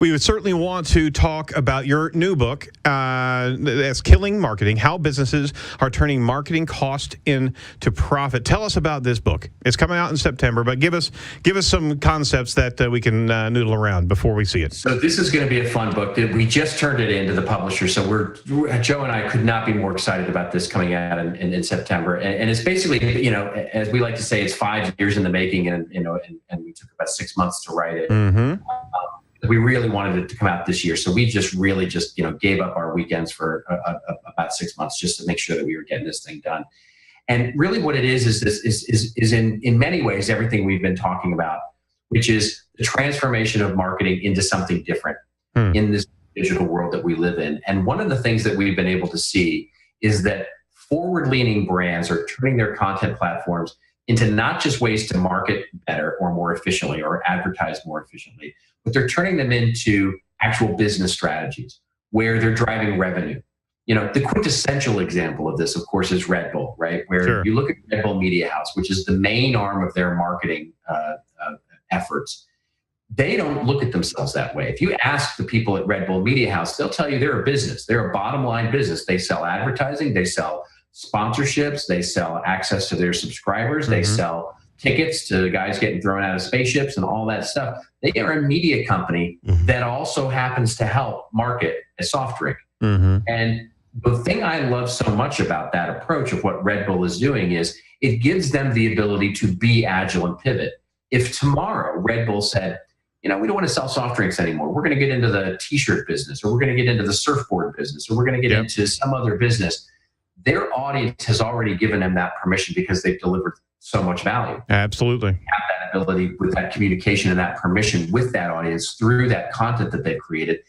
We would certainly want to talk about your new book, that's Killing Marketing, How Businesses Are Turning Marketing Cost into Profit. Tell us about this book. It's coming out in September, but give us some concepts that we can noodle around before we see it. So this is going to be a fun book. We just turned it into the publisher, so Joe and I could not be more excited about this coming out in September. And it's basically, as we like to say, it's 5 years in the making, and we took about 6 months to write it. Mm-hmm. We really wanted it to come out this year, so we just gave up our weekends for about 6 months just to make sure that we were getting this thing done. And really, what it is in many ways everything we've been talking about, which is the transformation of marketing into something different in this digital world that we live in. And one of the things that we've been able to see is that forward-leaning brands are turning their content platforms into not just ways to market better or more efficiently or advertise more efficiently, but they're turning them into actual business strategies where they're driving revenue. The quintessential example of this, of course, is Red Bull, right? Where you look at Red Bull Media House, which is the main arm of their marketing efforts. They don't look at themselves that way. If you ask the people at Red Bull Media House, they'll tell you they're a business. They're a bottom line business. They sell advertising, they sell sponsorships, they sell access to their subscribers, they sell tickets to guys getting thrown out of spaceships and all that stuff. They are a media company that also happens to help market a soft drink. And the thing I love so much about that approach of what Red Bull is doing is it gives them the ability to be agile and pivot. If tomorrow Red Bull said, we don't want to sell soft drinks anymore, we're going to get into the t-shirt business, or we're going to get into the surfboard business, or we're going to get into some other business, their audience has already given them that permission because they've delivered so much value. Absolutely. They have that ability with that communication and that permission with that audience through that content that they've created.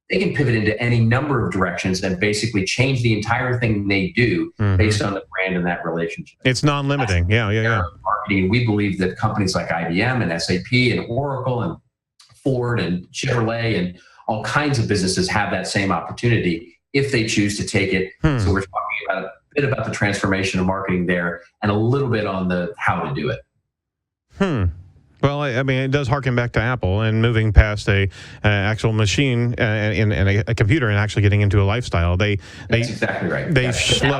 They can pivot into any number of directions and basically change the entire thing they do based on the brand and that relationship. It's non-limiting. Yeah. Marketing. We believe that companies like IBM and SAP and Oracle and Ford and Chevrolet and all kinds of businesses have that same opportunity if they choose to take it. So we're talking about a bit about the transformation of marketing there and a little bit on the how to do it. Well, I mean, it does harken back to Apple and moving past a actual machine and a computer and actually getting into a lifestyle. That's exactly right.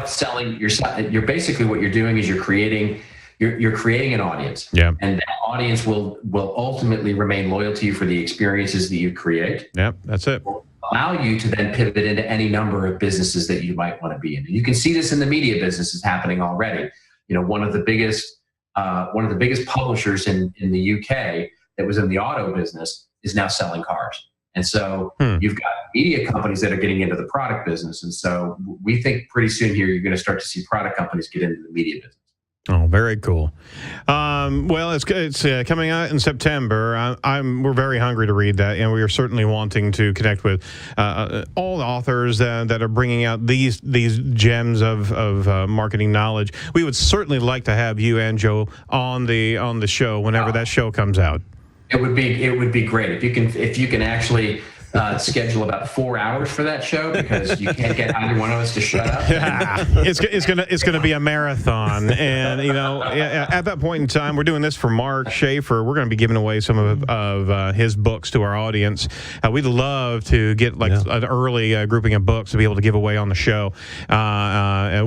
Selling. You're basically what you're doing is you're creating an audience. Yeah. And that audience will ultimately remain loyal to you for the experiences that you create. Yep, that's it. Allow you to then pivot into any number of businesses that you might want to be in. And you can see this in the media business is happening already. One of the biggest publishers in the UK that was in the auto business is now selling cars. And so you've got media companies that are getting into the product business. And so we think pretty soon here, you're going to start to see product companies get into the media business. Oh, very cool. Well, it's coming out in September. We're very hungry to read that, and we are certainly wanting to connect with all the authors that are bringing out these gems of marketing knowledge. We would certainly like to have you and Joe on the show whenever that show comes out. It would be great if you can actually schedule about 4 hours for that show, because you can't get either one of us to shut up. Yeah, it's gonna be a marathon, and at that point in time, we're doing this for Mark Schaefer. We're going to be giving away some of his books to our audience. We'd love to get an early grouping of books to be able to give away on the show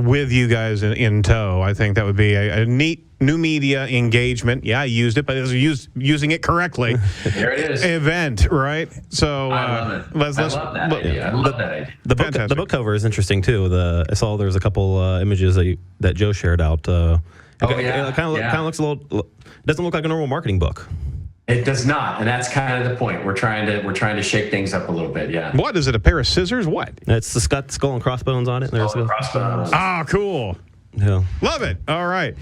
with you guys in tow. I think that would be a neat new media engagement. Yeah, I used it, but it was using it correctly. There it is. Event, right? So I love it. I love that idea. I love that idea. The book cover is interesting too. I saw there's a couple images that Joe shared out. It kind of looks a little. It doesn't look like a normal marketing book. It does not, and that's kind of the point. We're trying to shake things up a little bit. Yeah. What is it? A pair of scissors? What? It's got skull and crossbones on it. Skull and crossbones. Ah, cool. Yeah. Love it. All right.